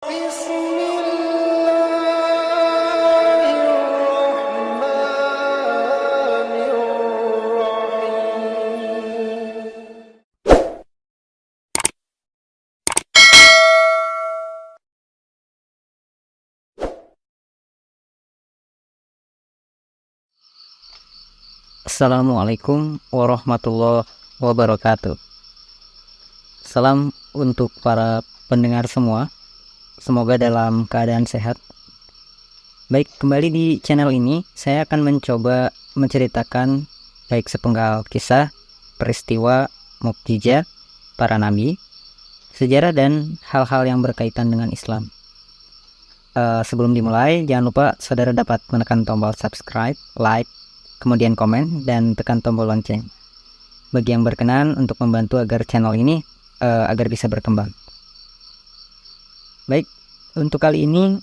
Bismillahirrahmanirrahim. Assalamualaikum warahmatullahi wabarakatuh. Salam untuk para pendengar semua. Semoga dalam keadaan sehat. Baik, kembali di channel ini saya akan mencoba menceritakan baik sepenggal kisah, peristiwa, mukjizat para nabi, sejarah dan hal-hal yang berkaitan dengan Islam. Sebelum dimulai, jangan lupa saudara dapat menekan tombol subscribe, like, kemudian komen, dan tekan tombol lonceng bagi yang berkenan untuk membantu agar channel ini agar bisa berkembang. Baik, untuk kali ini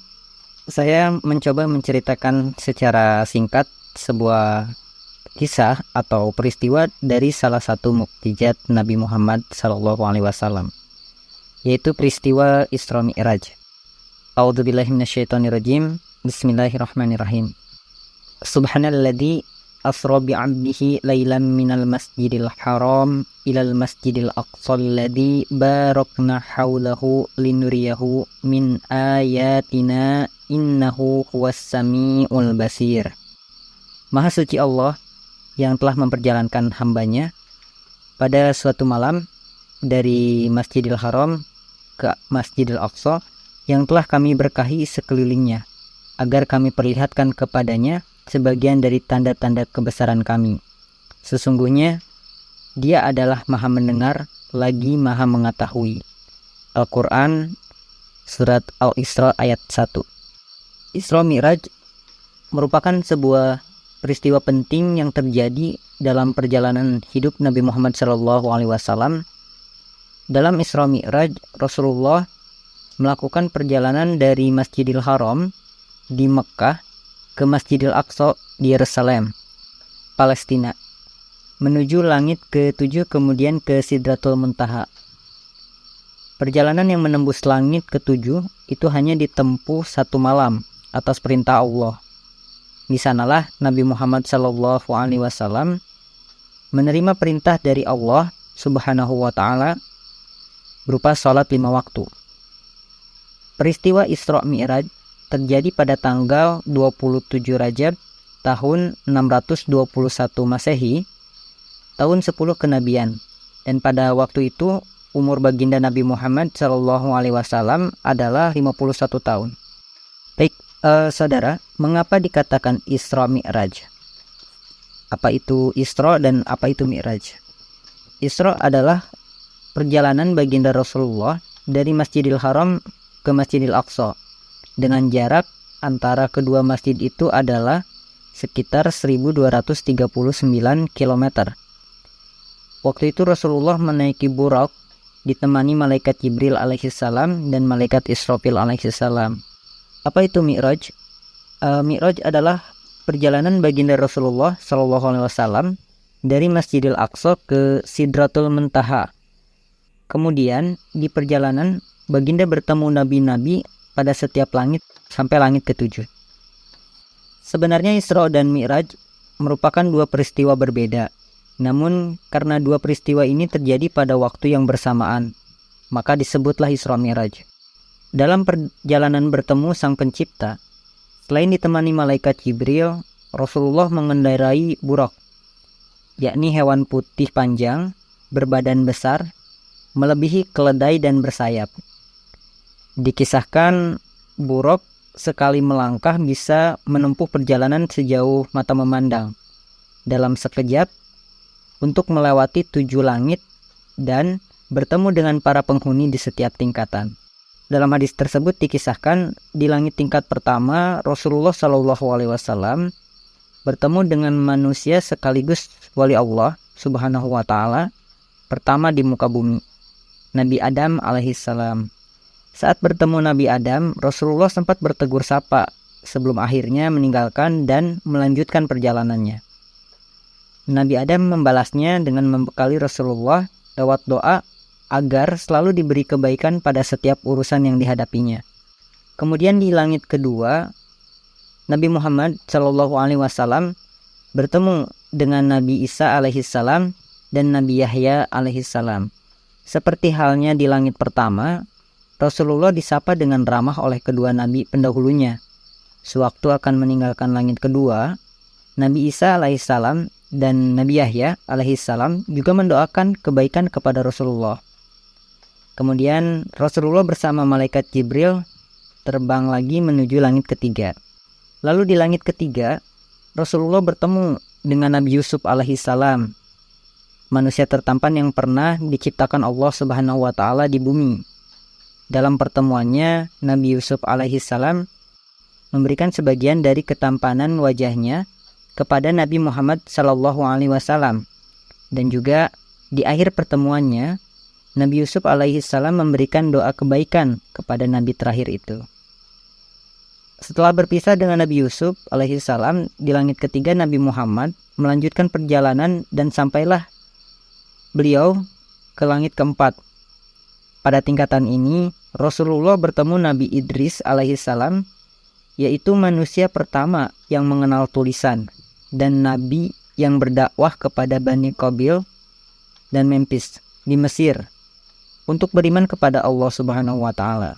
saya mencoba menceritakan secara singkat sebuah kisah atau peristiwa dari salah satu mukjizat Nabi Muhammad SAW, yaitu peristiwa Isra Mi'raj. A'udzubillahi minasyaitonirrajim. Bismillahirrahmanirrahim. Subhanalladzi asra bi'abdihi laylan minal masjidil haram ilal masjidil aqsal ladzi barakna haulahu linuriyahu min ayatina innahu huwas sami'ul basir. Maha suci Allah yang telah memperjalankan hambanya pada suatu malam dari Masjidil Haram ke Masjidil Aqsa yang telah kami berkahi sekelilingnya, agar kami perlihatkan kepadanya sebagian dari tanda-tanda kebesaran kami. Sesungguhnya Dia adalah Maha mendengar lagi Maha mengetahui. Al-Quran Surat Al-Isra ayat 1. Isra Mi'raj merupakan sebuah peristiwa penting yang terjadi dalam perjalanan hidup Nabi Muhammad SAW. Dalam Isra Mi'raj, Rasulullah melakukan perjalanan dari Masjidil Haram di Mekkah ke Masjidil Aqsa di Yerusalem, Palestina, menuju langit ke-7 kemudian ke Sidratul Muntaha. Perjalanan yang menembus langit ke-7 itu hanya ditempuh 1 malam atas perintah Allah. Di sanalah Nabi Muhammad SAW menerima perintah dari Allah Subhanahu wa Ta'ala berupa sholat 5 waktu. Peristiwa Isra Mi'raj terjadi pada tanggal 27 Rajab tahun 621 Masehi, tahun 10 kenabian, dan pada waktu itu umur baginda Nabi Muhammad SAW adalah 51 tahun. Baik, saudara, mengapa dikatakan Isra Mi'raj? Apa itu Isra dan apa itu Mi'raj? Isra adalah perjalanan baginda Rasulullah dari Masjidil Haram ke Masjidil Aqsa, dengan jarak antara kedua masjid itu adalah sekitar 1239 km. Waktu itu Rasulullah menaiki Burak ditemani malaikat Jibril alaihissalam dan malaikat Israfil alaihissalam. Apa itu Mi'raj? Mi'raj adalah perjalanan baginda Rasulullah SAW dari Masjidil Aqsa ke Sidratul Muntaha. Kemudian di perjalanan baginda bertemu nabi-nabi pada setiap langit sampai langit ke-7. Sebenarnya Isra dan Mi'raj merupakan dua peristiwa berbeda. Namun karena dua peristiwa ini terjadi pada waktu yang bersamaan, maka disebutlah Isra Mi'raj. Dalam perjalanan bertemu Sang Pencipta, selain ditemani malaikat Jibril, Rasulullah mengendarai Burak, yakni hewan putih panjang, berbadan besar, melebihi keledai dan bersayap. Dikisahkan Burak sekali melangkah bisa menempuh perjalanan sejauh mata memandang dalam sekejap untuk melewati 7 langit dan bertemu dengan para penghuni di setiap tingkatan. Dalam hadis tersebut dikisahkan di langit tingkat pertama Rasulullah SAW bertemu dengan manusia sekaligus wali Allah Subhanahu wa Ta'ala pertama di muka bumi, Nabi Adam alaihissalam. Saat bertemu Nabi Adam, Rasulullah sempat bertegur sapa sebelum akhirnya meninggalkan dan melanjutkan perjalanannya. Nabi Adam membalasnya dengan membekali Rasulullah lewat doa agar selalu diberi kebaikan pada setiap urusan yang dihadapinya. Kemudian di langit kedua, Nabi Muhammad Shallallahu Alaihi Wasallam bertemu dengan Nabi Isa alaihissalam dan Nabi Yahya alaihissalam. Seperti halnya di langit pertama, Rasulullah disapa dengan ramah oleh kedua nabi pendahulunya. Sewaktu akan meninggalkan langit kedua, Nabi Isa alaihissalam dan Nabi Yahya alaihissalam juga mendoakan kebaikan kepada Rasulullah. Kemudian Rasulullah bersama malaikat Jibril terbang lagi menuju langit ketiga. Lalu di langit ketiga, Rasulullah bertemu dengan Nabi Yusuf alaihissalam, manusia tertampan yang pernah diciptakan Allah Subhanahu wa taala di bumi. Dalam pertemuannya, Nabi Yusuf alaihissalam memberikan sebagian dari ketampanan wajahnya kepada Nabi Muhammad Sallallahu Alaihi Wasallam, dan juga di akhir pertemuannya Nabi Yusuf alaihissalam memberikan doa kebaikan kepada Nabi terakhir itu. Setelah berpisah dengan Nabi Yusuf alaihissalam, di langit ketiga Nabi Muhammad melanjutkan perjalanan dan sampailah beliau ke langit keempat. Pada tingkatan ini Rasulullah bertemu Nabi Idris alaihissalam, yaitu manusia pertama yang mengenal tulisan dan nabi yang berdakwah kepada Bani Qabil dan Memphis di Mesir untuk beriman kepada Allah Subhanahu wa taala.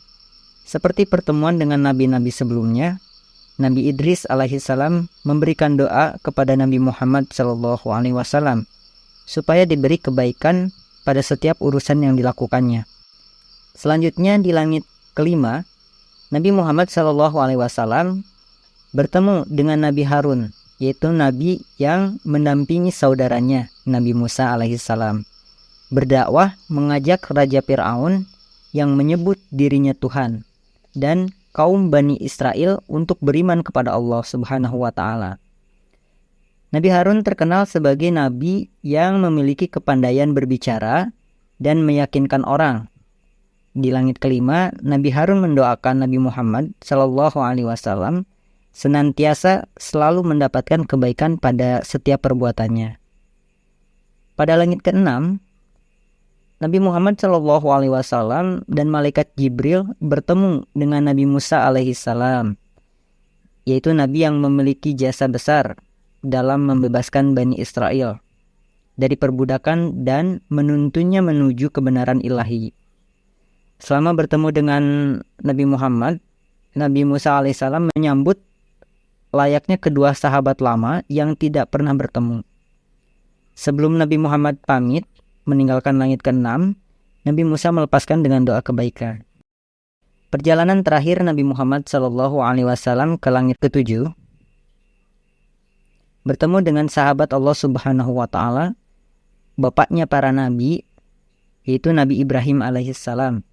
Seperti pertemuan dengan nabi-nabi sebelumnya, Nabi Idris alaihissalam memberikan doa kepada Nabi Muhammad sallallahu alaihi wasallam supaya diberi kebaikan pada setiap urusan yang dilakukannya. Selanjutnya di langit kelima, Nabi Muhammad SAW bertemu dengan Nabi Harun, yaitu Nabi yang mendampingi saudaranya, Nabi Musa alaihissalam, berdakwah mengajak Raja Fir'aun yang menyebut dirinya Tuhan, dan kaum Bani Israel untuk beriman kepada Allah Subhanahu wa Ta'ala. Nabi Harun terkenal sebagai Nabi yang memiliki kepandaian berbicara dan meyakinkan orang. Di langit kelima, Nabi Harun mendoakan Nabi Muhammad Sallallahu Alaihi Wasallam senantiasa selalu mendapatkan kebaikan pada setiap perbuatannya. Pada langit keenam, Nabi Muhammad Sallallahu Alaihi Wasallam dan malaikat Jibril bertemu dengan Nabi Musa alaihissalam, yaitu Nabi yang memiliki jasa besar dalam membebaskan Bani Israel dari perbudakan dan menuntunnya menuju kebenaran ilahi. Selama bertemu dengan Nabi Muhammad, Nabi Musa alaihissalam menyambut layaknya kedua sahabat lama yang tidak pernah bertemu. Sebelum Nabi Muhammad pamit meninggalkan langit ke-6, Nabi Musa melepaskan dengan doa kebaikan. Perjalanan terakhir Nabi Muhammad SAW ke langit ke-7, bertemu dengan sahabat Allah Subhanahu wa Ta'ala, bapaknya para nabi, yaitu Nabi Ibrahim alaihissalam.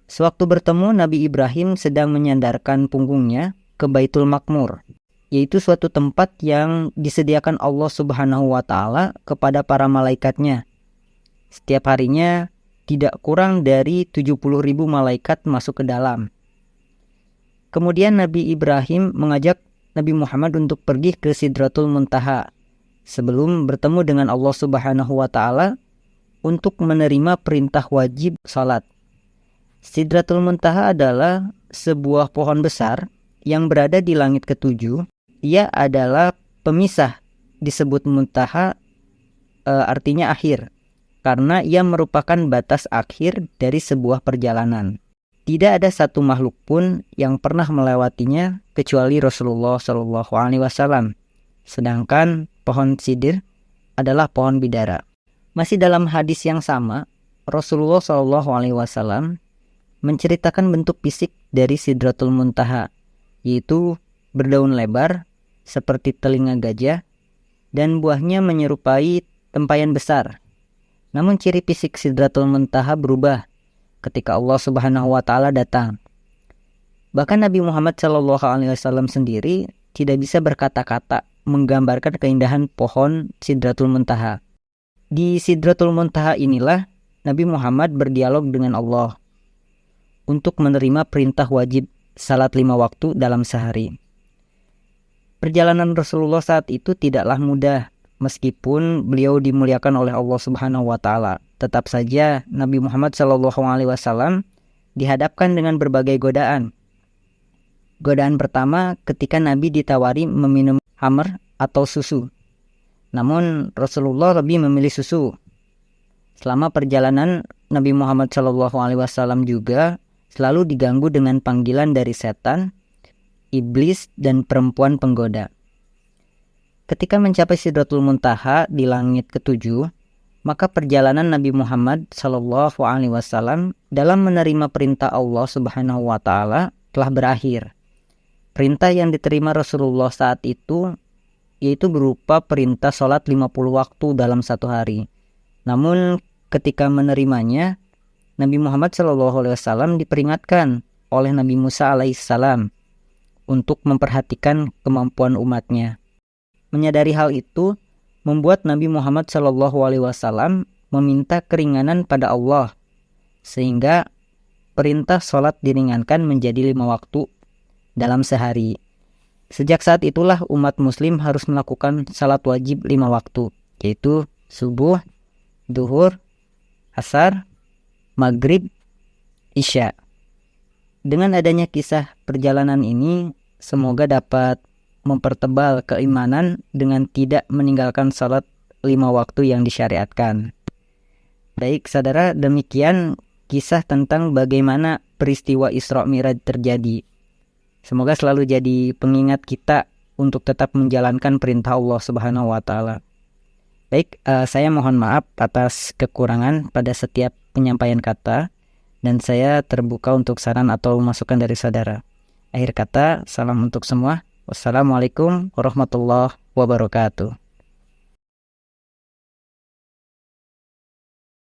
Sewaktu bertemu, Nabi Ibrahim sedang menyandarkan punggungnya ke Baitul Makmur, yaitu suatu tempat yang disediakan Allah Subhanahu wa Ta'ala kepada para malaikatnya. Setiap harinya tidak kurang dari 70.000 malaikat masuk ke dalam. Kemudian Nabi Ibrahim mengajak Nabi Muhammad untuk pergi ke Sidratul Muntaha sebelum bertemu dengan Allah Subhanahu wa Ta'ala untuk menerima perintah wajib salat. Sidratul Muntaha adalah sebuah pohon besar yang berada di langit ke-7. Ia adalah pemisah, disebut Muntaha artinya akhir, karena ia merupakan batas akhir dari sebuah perjalanan. Tidak ada satu makhluk pun yang pernah melewatinya kecuali Rasulullah SAW. Sedangkan pohon sidir adalah pohon bidara. Masih dalam hadis yang sama, Rasulullah SAW menceritakan bentuk fisik dari Sidratul Muntaha, yaitu berdaun lebar seperti telinga gajah dan buahnya menyerupai tempayan besar. Namun ciri fisik Sidratul Muntaha berubah ketika Allah Subhanahu wa Ta'ala datang. Bahkan Nabi Muhammad SAW sendiri tidak bisa berkata-kata menggambarkan keindahan pohon Sidratul Muntaha. Di Sidratul Muntaha inilah Nabi Muhammad berdialog dengan Allah untuk menerima perintah wajib salat 5 waktu dalam sehari. Perjalanan Rasulullah saat itu tidaklah mudah, meskipun beliau dimuliakan oleh Allah Subhanahu wa Ta'ala. Tetap saja Nabi Muhammad SAW dihadapkan dengan berbagai godaan. Godaan pertama ketika Nabi ditawari meminum khamr atau susu. Namun Rasulullah lebih memilih susu. Selama perjalanan, Nabi Muhammad SAW juga selalu diganggu dengan panggilan dari setan, iblis, dan perempuan penggoda. Ketika mencapai Sidratul Muntaha di langit ketujuh, maka perjalanan Nabi Muhammad SAW dalam menerima perintah Allah Subhanahu wa Ta'ala telah berakhir. Perintah yang diterima Rasulullah saat itu yaitu berupa perintah sholat 50 waktu dalam satu hari. Namun ketika menerimanya, Nabi Muhammad SAW diperingatkan oleh Nabi Musa alaihissalam untuk memperhatikan kemampuan umatnya. Menyadari hal itu membuat Nabi Muhammad SAW meminta keringanan pada Allah, sehingga perintah sholat diringankan menjadi 5 waktu dalam sehari. Sejak saat itulah umat muslim harus melakukan salat wajib 5 waktu, yaitu subuh, duhur, asar, maghrib, isya. Dengan adanya kisah perjalanan ini, semoga dapat mempertebal keimanan dengan tidak meninggalkan salat 5 waktu yang disyariatkan. Baik saudara, demikian kisah tentang bagaimana peristiwa Isra Mi'raj terjadi. Semoga selalu jadi pengingat kita untuk tetap menjalankan perintah Allah Subhanahu wa Ta'ala. Baik, saya mohon maaf atas kekurangan pada setiap penyampaian kata, dan saya terbuka untuk saran atau masukan dari saudara. Akhir kata, salam untuk semua. Wassalamualaikum warahmatullahi wabarakatuh.